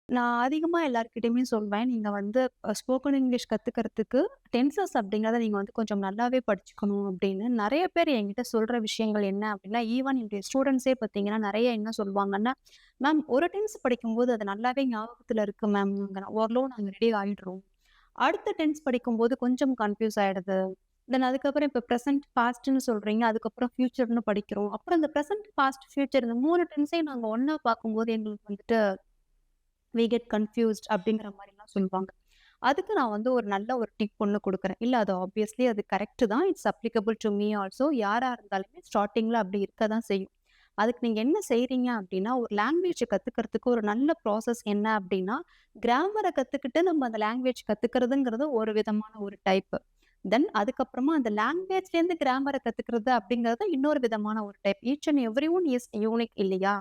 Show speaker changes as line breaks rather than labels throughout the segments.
நான் அதிகமா எல்லார்கிட்டயுமே சொல்வேன். நீங்க வந்து ஸ்போக்கன் இங்கிலீஷ் கத்துக்கிறதுக்கு டென்சஸ் அப்படிங்கிறத நீங்க வந்து கொஞ்சம் நல்லாவே படிச்சுக்கணும் அப்படின்னு. நெறைய பேர் என்கிட்ட சொல்ற விஷயங்கள் என்ன அப்படின்னா, ஈவன் என்னுடைய ஸ்டூடண்ட்ஸே பார்த்தீங்கன்னா, நெறைய என்ன சொல்லுவாங்கன்னா, மேம் ஒரு டென்ஸ் படிக்கும்போது அது நல்லாவே ஞாபகத்துல இருக்கு மேம். ஓரளவு நாங்க ரெடி ஆயிடுறோம். அடுத்த டென்ஸ் படிக்கும்போது கொஞ்சம் கன்ஃப்யூஸ் ஆயிடுது. தென் அதுக்கப்புறம் இப்ப பிரசன்ட், பாஸ்ட்ன்னு சொல்றீங்க. அதுக்கப்புறம் ஃபியூச்சர்ன்னு படிக்கிறோம். அப்புறம் இந்த பிரசன்ட், பாஸ்ட், ஃபியூச்சர் இந்த 3 டென்ஸையும் நாங்க ஒண்ணா பார்க்கும்போது எங்களுக்கு வந்துட்டு வி கெட் கன்ஃப்யூஸ்ட் அப்படிங்கிற மாரிலாம் சொல்லுவாங்க. அதுக்கு நான் வந்து ஒரு நல்ல ஒரு டிப் ஒண்ணு குடுக்குறேன். இல்ல அது ஆப்வியஸ்லி அது கரெக்ட் தான். It's applicable to me also. யாரா இருந்தாலுமே ஸ்டார்ட்டிங்ல அப்படி இருக்க தான் செய்யும். அதுக்கு நீங்க என்ன செய்றீங்க அப்படின்னா, ஒரு லாங்குவேஜ கத்துக்கிறதுக்கு ஒரு நல்ல ப்ராசஸ் என்ன அப்படின்னா, கிராமர கத்துக்கிட்டு நம்ம அந்த லாங்குவேஜ் கத்துக்கிறதுங்கிறது ஒரு விதமான ஒரு டைப். தென் அதுக்கப்புறமா அந்த லாங்குவேஜ்லேருந்து கிராமர கத்துக்கிறது அப்படிங்கிறது இன்னொரு விதமான ஒரு type. Each and every one is unique இல்லையா?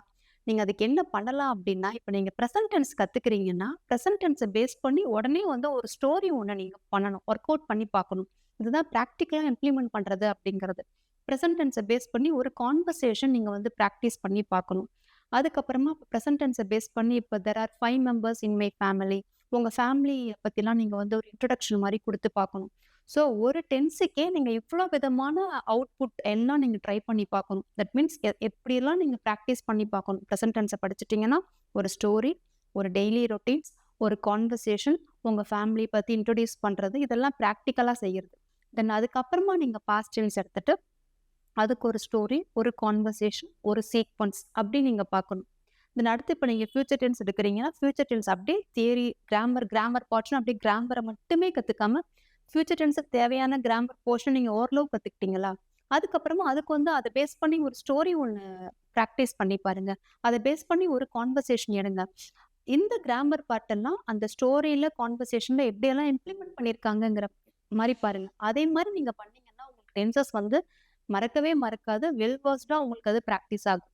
நீங்க அதுக்கு என்ன பண்ணலாம் அப்டின்னா, இப்ப நீங்க பிரசன்ட் டென்ஸ் கத்துக்கிறீங்கன்னா, பிரசன்ட் டென்ஸ பேஸ் பண்ணி உடனே வந்து ஒரு ஸ்டோரி ஒண்ணு நீங்க பண்ணணும். ஒர்க் அவுட் பண்ணி பார்க்கணும். இதுதான் பிராக்டிகலா இம்ப்ளிமெண்ட் பண்றது அப்டிங்கிறது. பிரசன்ட் டென்ஸ பேஸ் பண்ணி ஒரு கான்வர்சேஷன் நீங்க வந்து பிராக்டிஸ் பண்ணி பார்க்கணும். அதுக்கப்புறமா பிரசன்ட் டென்ஸ பேஸ் பண்ணி இப்ப there are 5 members in my family. உங்க ஃபேமிலிய பத்திலாம் நீங்க வந்து ஒரு இன்ட்ரோடக்ஷன் மாரி குடுத்து பார்க்கணும். ஸோ ஒரு டென்ஸுக்கே நீங்க இவ்ளோ விதமான அவுட்புட் எல்லாம் நீங்க ட்ரை பண்ணி பார்க்கணும். தட் மீன்ஸ் எப்படியெல்லாம் நீங்க பிராக்டிஸ் பண்ணி பார்க்கணும். பிரசன்ட் டென்ஸ படிச்சுட்டீங்கன்னா, ஒரு ஸ்டோரி, ஒரு டெய்லி ரொட்டீன்ஸ், ஒரு கான்வர்சேஷன், உங்க ஃபேமிலி பத்தி இன்ட்ரோடியூஸ் பண்றது, இதெல்லாம் பிராக்டிகலா செய்யறது. தென் அதுக்கப்புறமா நீங்க பாஸ்ட் டென்ஸ் எடுத்துட்டு, அதுக்கு ஒரு ஸ்டோரி, ஒரு கான்வர்சேஷன், ஒரு சீக்வென்ஸ் அப்படி நீங்க பார்க்கணும். தென் அடுத்து இப்ப நீங்க ஃபியூச்சர் டென்ஸ் எடுக்கிறீங்கன்னா, ஃபியூச்சர் டென்ஸ் அப்படியே தியரி, கிராமர் போர்ஷன் அப்படியே கிராமர மட்டுமே கத்துக்காம, ஃபியூச்சர் டென்ஸ்க்கு தேவையான கிராமர் போர்ஷன் நீங்க ஓரளவு கத்துக்கிட்டீங்களா? அதுக்கப்புறமா அதுக்கு வந்து அத பேஸ் பண்ணி ஒரு ஸ்டோரி ஒண்ணு பிராக்டிஸ் பண்ணி பாருங்க. அத பேஸ் பண்ணி ஒரு கான்வர்சேஷன் எடுங்க. இந்த கிராமர் பார்ட் எல்லாம் அந்த ஸ்டோரியில, கான்வர்சேஷன்ல எப்படியெல்லாம் இம்ப்ளிமெண்ட் பண்ணியிருக்காங்கங்கிற மாரி பாருங்க. அதே மாரி நீங்க பண்ணீங்கன்னா, உங்களுக்கு டென்சஸ் வந்து மறக்கவே மறக்காது. வெல் வெர்ஸ்டா உங்களுக்கு அது பிராக்டிஸ் ஆகும்.